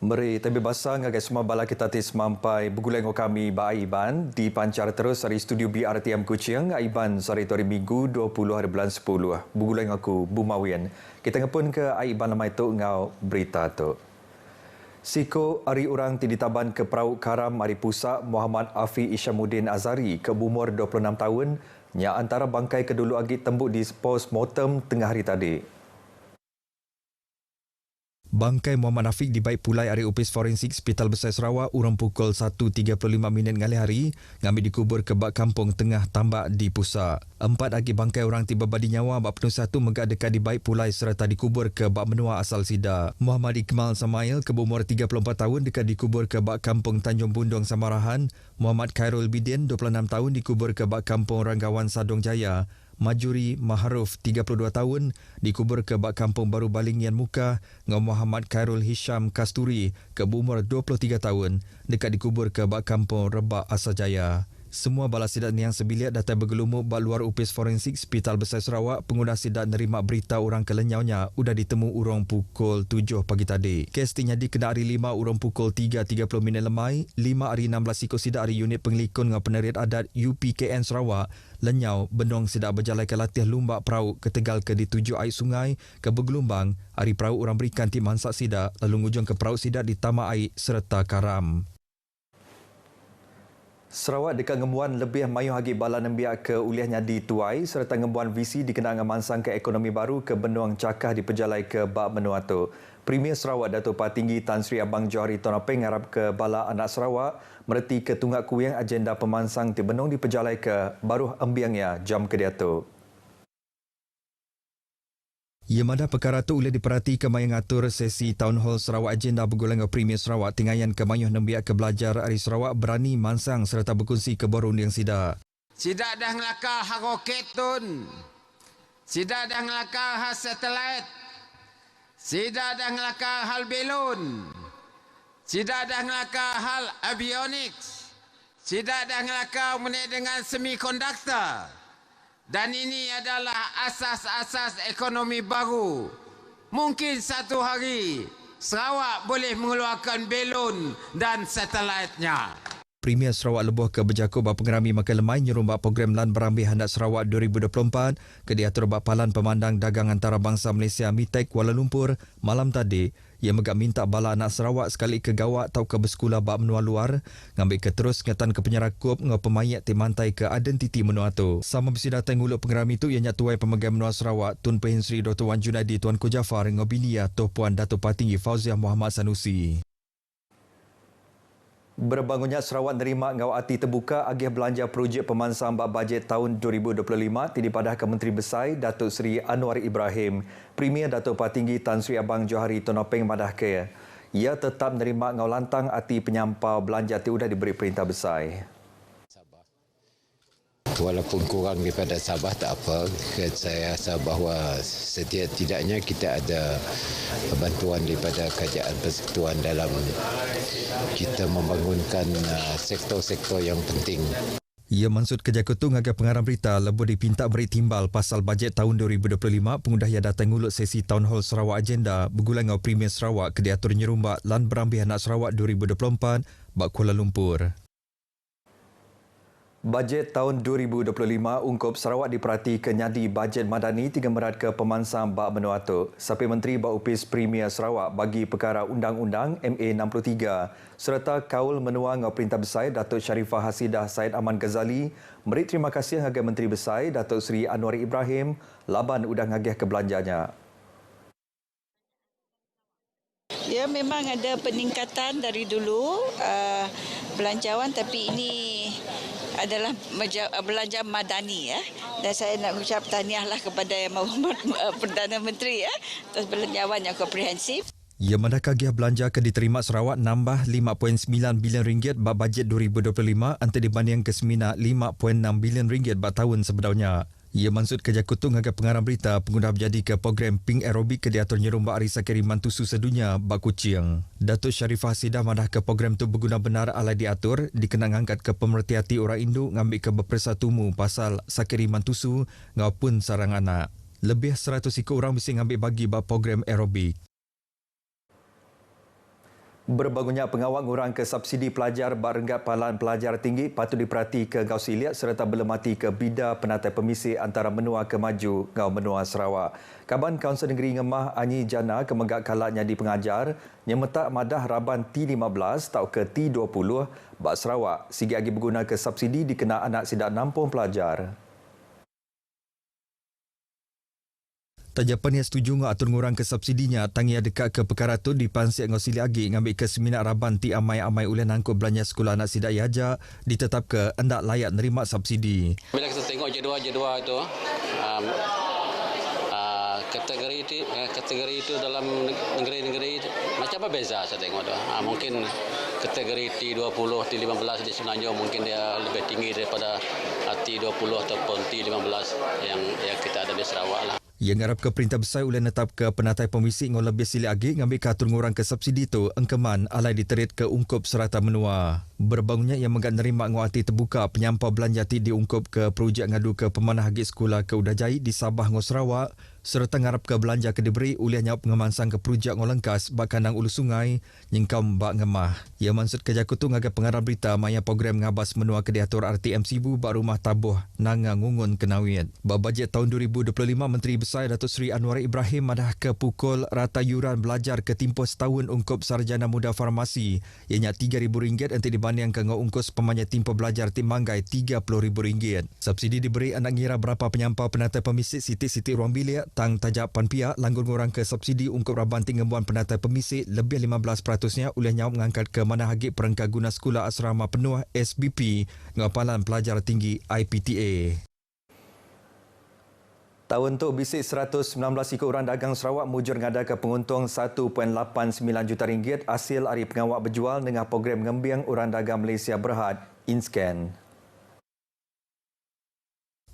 Meri tapi basang agak semua bala kita tis mampai beguleng kami ba Aiban di pancar terus dari studio BRTM Kuching Aiban sari hari Minggu 20 hari bulan 10. Beguleng aku Bumawian. Kita ngepun ke Aiban lama itu ngau berita tu. Siko hari orang tiditaban ke Perahu Karam Ari Pusak Muhammad Afi Isyamuddin Azari ke umur 26 tahun nya antara bangkai kedulu agi tembuk di post-mortem tengah hari tadi. Bangkai Muhammad Afiq dibaik pulai hari Opis Forensik Hospital Besar Sarawak urang pukul 1.35 ngali hari ngambil dikubur ke bak kampung tengah tambak di Pusak. 4 lagi bangkai orang tiba badi nyawa bak penuh satu megak dekat dibaik pulai serta dikubur ke bak menua asal Sida. Muhammad Iqmal Samail ke umur 34 tahun dekat dikubur ke bak kampung Tanjung Bundong Samarahan. Muhammad Khairul Bidin 26 tahun dikubur ke bak kampung Ranggawan Sadong Jaya. Majuri Maharuf 32 tahun dikubur ke bak kampung Baru Balingian Muka dengan Muhammad Khairul Hisham Kasturi ke umur 23 tahun dekat dikubur ke bak kampung Rebak Asajaya. Semua bala sidat yang sebiliat datang bergelumuk bak luar Opis Forensik Hospital Besar Sarawak. Pengguna sidat nerima berita orang kelenyaunya udah ditemu urang pukul 7 pagi tadi. Kes tinyadi kena hari 5 urang pukul 3.30 lemai, 5 hari 16 ikut sidat hari unit pengelikun dengan penerit adat UPKN Sarawak. Lenyau benong sidak berjalan ke latih lumbak perahu ke Tegal ke di 7 air sungai ke bergelombang. Hari perahu orang berikan tim mansak sidak lalu ngujung ke perahu sidak di Tamak Air serta Karam. Sarawak dekat ngembuan lebih mayuh hagi bala nembiak ke uliahnya di Tuai serta ngembuan visi dikenal mansang ke ekonomi baru ke Benuang Cakah diperjalai ke Bak Menua tu. Premier Sarawak Datuk Patinggi Tan Sri Abang Johari Tonopeng harap ke bala anak Sarawak mereti ke tunggak kuyang agenda pemansang di Benung diperjalai ke baruh embiangnya jam kedia tu. Ia mana perkara tu boleh diperhati ke mayang atur sesi Town Hall Sarawak agenda bergulang ke Premier Sarawak tinggayan ke mayuh nembiak ke belajar hari Sarawak berani mansang serta berkongsi ke borun yang sida. Sida dah ngelakar hak roket tun. Sida dah ngelakar hak satelit. Sida dah ngelakar hal belon. Sida dah ngelakar hal avionics. Sida dah ngelakar mengenai dengan semikonduktor. Dan ini adalah asas-asas ekonomi baru. Mungkin satu hari Sarawak boleh mengeluarkan belon dan satelitnya. Premier Sarawak lebuh ke berjakut bak pengerami makan lemai nyerumbak program Lan Berambil Handak Sarawak 2024 ke diatur bak Palan Pemandang Dagang Antarabangsa Malaysia MITEC Kuala Lumpur malam tadi. Ia megak minta bala anak Sarawak sekali ke gawak atau ke bersekolah bak menua luar ngambil ke terus ngatan ke penyerakup ngau pemayat timantai ke identiti menua tu. Sama besi datang nguluk pengerami tu ianya tuai pemegang menua Sarawak Tun Pehin Sri Dr. Wan Junaidi Tuanku Jafar ngau binia Tuh Puan Datuk Patinggi Fauziah Muhammad Sanusi. Berbangunnya Sarawak nerima ngau hati terbuka agih belanja projek pemansang bak bajet tahun 2025 dipadah ke Menteri Besar Datuk Seri Anwar Ibrahim. Premier Datuk Patinggi Tan Sri Abang Johari Tonopeng madah ke ia tetap menerima ngau lantang hati penyampau belanja sudah diberi perintah besar. Walaupun kurang daripada Sabah tak apa, saya rasa bahawa setidak-tidaknya kita ada bantuan daripada Kerajaan Persekutuan dalam kita membangunkan sektor-sektor yang penting. Ia maksud kerja ketung agar pengarang berita lebih dipinta beri timbal pasal bajet tahun 2025 pengundah yang datang ulut sesi Town Hall Sarawak agenda bergulang ngau Premier Sarawak ke diatur nyerumbak Lan Berambil Handak Sarawak 2024 bak Kuala Lumpur. Bajet tahun 2025 ungkup Sarawak diperhati ke nyadi bajet madani 3 merat ke pemansang bak menua tu. Sapi Menteri Bak Upis Premier Sarawak bagi perkara undang-undang MA 63 serta kaul menua ngau Perintah Besar Datuk Sharifah Hasidah Said Aman Ghazali beri terima kasih kepada Menteri Besar Datuk Seri Anwar Ibrahim laban udah ngagih ke belanjanya. Ya, memang ada peningkatan dari dulu belanjawan, tapi ini adalah belanja madani ya. Dan saya nak ucap tahniahlah kepada Yang Berhormat Perdana Menteri ya atas belanjawan yang komprehensif. Ia mendadak agih belanja ke diterima Sarawak nambah 5.9 bilion ringgit bak bajet 2025 antara dibanding ke semina 5.6 bilion ringgit bak tahun sebelumnya. Ia maksud kerja kutung agar pengarang berita pengguna berjadi ke program Pink Aerobic ke diatur nyerumbak Arisa Kiriman Tusu sedunia bak Kuching. Datuk Sharifah Hasidah madah ke program tu berguna benar alai diatur dikenang angkat ke pemerhati hati orang induk ngambil ke berpersatumu pasal Sakiriman Tusu ngaupun sarang anak. Lebih 100 ikut orang mesti ngambil bagi bak program aerobik. Berbangunnya pengawal ngurang ke subsidi pelajar bak renggat pahalan pelajar tinggi patut diperhati ke Gau Siliat serta belemati ke bida penatai pemisik antara menua ke maju Gau Menua Sarawak. Kaban Kaunsil Negeri Ngemah Anyi Jana kemegak kalaknya di pengajar nyemetak madah raban T15 tau ke T20 bak Sarawak. Sigi agi berguna ke subsidi dikena anak sidak nampung pelajar. Tajapan yang setuju ngau atur ngurang ke subsidinya tangia dekat ke perkara tu dipansik ngau sili agi ngambil ke seminar raban ti amai-amai ulih nangkut belanja sekolah anak sidak iaja ditetap ke hendak layak nerima subsidi. Bila kita tengok jadual-jadual itu, kategori itu dalam negeri-negeri macam apa beza saya tengok tu. Mungkin kategori T20, T15 di Semenanjung mungkin dia lebih tinggi daripada T20 ataupun T15 yang kita ada di Sarawak lah. Ia ngarap ke Perintah Besar ulih netap ke penatai pemisik ngau lebih sili agi ngambil ke atur ngurang ke subsidi tu engkeman alai diterit ke ungkup serata menua. Berbangunnya yang menggak nerima ngau hati terbuka penyampau belanja ti diungkup ke projek ngadu ke pemanah hagi sekolah ke Udajai di Sabah ngau Sarawak serta ngarap ke belanja ke diberi ulih nyawap ngemansang ke projek ngau lengkas bak kandang ulu sungai nyingkam bak ngemah. Ia maksud ke jakutu ngagai pengarah berita maya program ngabas menua ke diatur RTM Sibu bak rumah tabuh nanga ngungun kenawit. Bak bajet tahun 2025 Menteri Besar Datuk Seri Anwar Ibrahim madah ke pukul rata yuran belajar ke tempoh setahun ungkup sarjana muda farmasi ianya RM3,000 untuk dibanding ke ngau ungkus pemanya tempoh belajar timanggai RM30,000. Subsidi diberi anak ngira berapa penyampau penatai pemisik siti-siti ruang bilik tang tajapan pihak langgur ngurang ke subsidi ungkup raban tinggembuan penatai pemisik lebih 15%-nya oleh nyawab mengangkat ke mana hagi perengkah guna sekolah asrama penuh SBP ngapalan pelajar tinggi IPTA. Tahun tu bisik 119 ikut orang dagang Sarawak mujur ngadakan penguntung RM1.89 juta hasil hari pengawak berjual dengan program ngembiang orang dagang Malaysia Berhad InScan.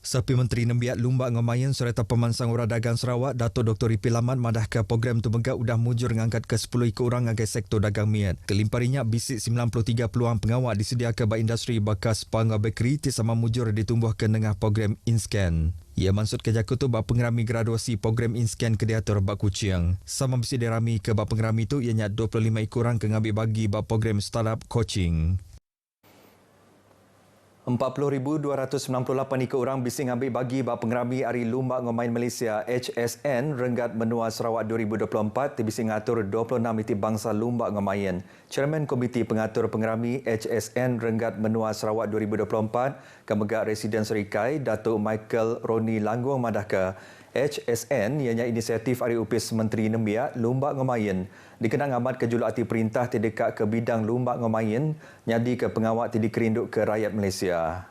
Sapi Menteri Nembiat Lumba Ngomayan serta pemansang orang dagang Sarawak Datuk Dr. Ipil Laman madah ke program tu megak udah mujur ngangkat ke 10 ikut orang ngagai sektor dagang miat. Kelimparinya bisik 93 peluang pengawak disediakan bak industri bakas pangga bakery ti sama mujur ditumbuh ke tengah program InScan. Ia maksud ke jaku tu bak pengerami graduasi program InScan ke diatur bak Kuching. Sama bisi dirami ke bak pengerami tu ianya 25 ikut orang ke ngambil bagi bak program startup coaching. 40,298 ikut orang bising ambil bagi bak pengerami Hari Lumba Ngomain Malaysia HSN Renggat Menua Sarawak 2024 bising ngatur 26 iti bangsa Lumba Ngomain. Chairman Komiti Pengatur Pengerami HSN Renggat Menua Sarawak 2024 Kemegak Residen Serikai Datuk Michael Roni Langgung madahka HSN ianya inisiatif Hari Upis Menteri Nembiak Lumba Ngomain dikenang amat ke julukati perintah terdekat ke bidang Lumba Ngomain nyadi ke pengawak tidak kerinduk ke rakyat Malaysia.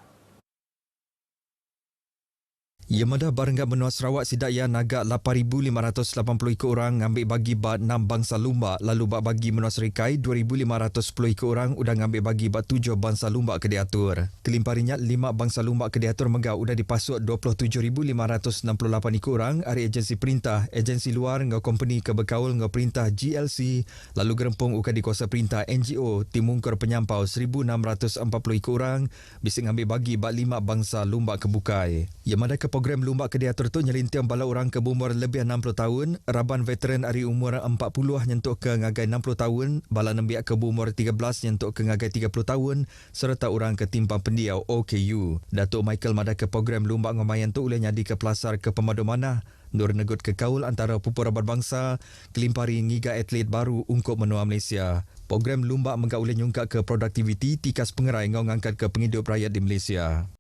Ia madah Barenggat Menua Sarawak sidaya nagak 8,580 ikut orang ngambil bagi bak 6 bangsa lumba lalu bak bagi Menua Serikai 2,510 ikut orang udah ngambil bagi bak 7 bangsa lumba ke diatur. Kelimparinya 5 bangsa lumba ke diatur megah udah dipasuk 27,568 ikut orang dari agensi perintah, agensi luar ngau company ke berkaul ngau perintah GLC lalu gerempung uka di kuasa perintah NGO timungkur penyampau 1,640 ikut orang bising ngambil bagi bak 5 bangsa lumba ke bukai. Ia madah ke program Lumba ke diatur tu nyelintiang bala orang ke umur lebih 60 tahun, raban veteran dari umur 40 nyentuk ke ngagai 60 tahun, bala nembiak ke umur 13 nyentuk ke ngagai 30 tahun, serta orang ke timpang pendiau OKU. Datuk Michael madah ke program Lumba Ngomayan tu oleh nyadi ke pelasar ke pemadu manah, nur negut ke kaul antara pupur rabat bangsa, kelimpari ngiga atlet baru ungkup menua Malaysia. Program Lumba menggak oleh nyungkak ke produktiviti tikas pengerai ngau ngangkat ke penghidup rakyat di Malaysia.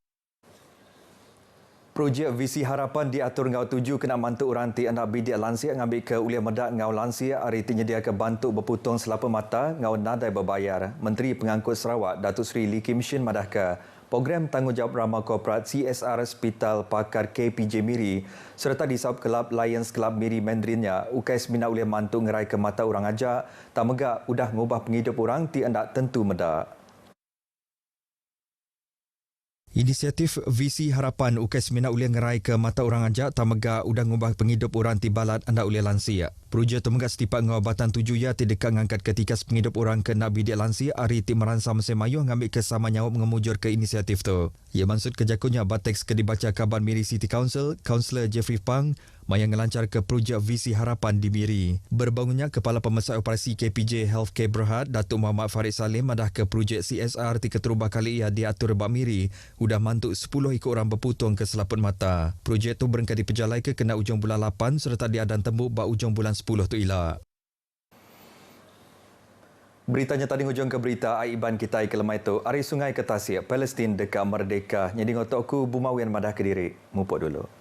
Projek Visi Harapan diatur ngau tuju kena mantu orang ti anak bidik lansia ngambil ke uliah medak ngau lansia hari ti nyedia ke bantu berputung selapa mata ngau nadai berbayar. Menteri Pengangkut Sarawak Datuk Seri Lee Kim Shin madah ke program tanggungjawab ramah korporat CSR Hospital Pakar KPJ Miri serta di Sub Kelab Lions Club Miri Mandarinnya UKS mina uliah mantu ngerai ke mata orang ajak tak megak udah ngubah penghidup orang ti andak tentu medak. Inisiatif Visi Harapan UKS Mina uliah ngerai ke mata orang ajak tamega udah ngubah penghidup orang tibalat anda uliah lansia. Projek temega setipak ngawabatan tuju ya tidak ngangkat ketikas penghidup orang ke nak bidik lansia hari ti meransa mesin mayuh ngambil ke sama nyawab ngemujur ke inisiatif tu. Ia maksud kejakunya bateks ke dibaca kabar Miri City Council, Kaunselor Jeffrey Pang mayang ngelancar ke projek Visi Harapan di Miri. Berbangunnya Kepala Pemesat Operasi KPJ Healthcare Berhad, Datuk Muhammad Farid Salim madah ke projek CSR Tika Terubah kali ia diatur Bak Miri, udah mantuk 10 ikut orang berputung ke selaput mata. Projek tu berengkali pejalai ke kena ujung bulan 8 serta diadan tembuk bak ujung bulan 10 tu ilak. Beritanya tadi hujung ke berita Aiban kita ke lemai tu. Ari Sungai ke Tasik, Palestin dekat Merdeka. Jadi ngotokku Bumawian madah ke diri. Mupuk dulu.